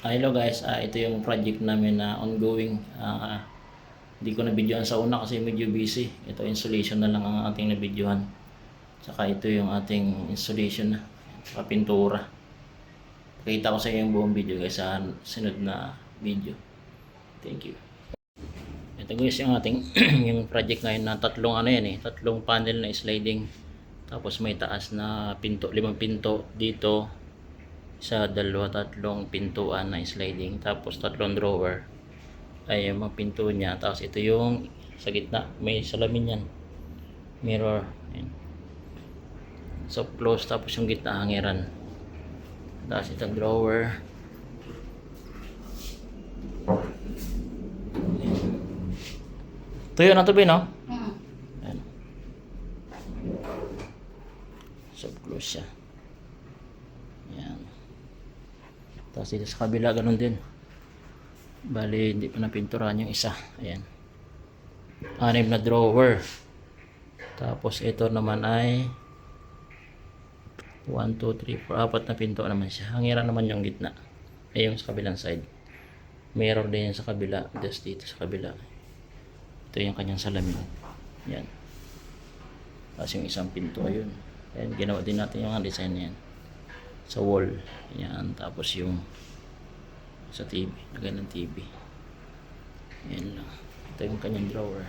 Hello guys, ito yung project namin na ongoing. Hindi ko na videoan sa una kasi medyo busy. Ito installation na lang ang ating na videohan. Tsaka ito yung ating installation na sa pintura. Pakita ko sa inyo yung buong video guys sa sunod na video. Thank you. Ito guys yung ating yung project ngayon na tatlong ano yan tatlong panel na sliding. Tapos may taas na pinto, 5 pinto dito. Sa dalawa, tatlong pintuan na sliding, tapos tatlong drawer ay yung mga pinto niya. Tapos ito yung sa gitna, may salamin yan, mirror. Ayan. So close, tapos yung gitna hangiran. Tapos itong drawer. Tuyo na to, Ben, no? Ayan. So close siya. Ayan. Tapos dito sa kabila ganun din. Bali hindi pa napinturahan yung isa. Ayan. 6 na drawer. Tapos ito naman ay 1, 2, 3, 4, 4 na pinto naman siya. Hangiran naman yung gitna. Ay yung sa kabilang side. Meron din sa kabila. Just dito sa kabila. Ito yung kanyang salamin. Ayan. Tapos yung isang pinto ayun. Ayan. Ginawa din natin yung design yan sa wall. Yan. Tapos yung sa TV. Lagay ng TV. Yan lang. Ito yung kanyang drawer.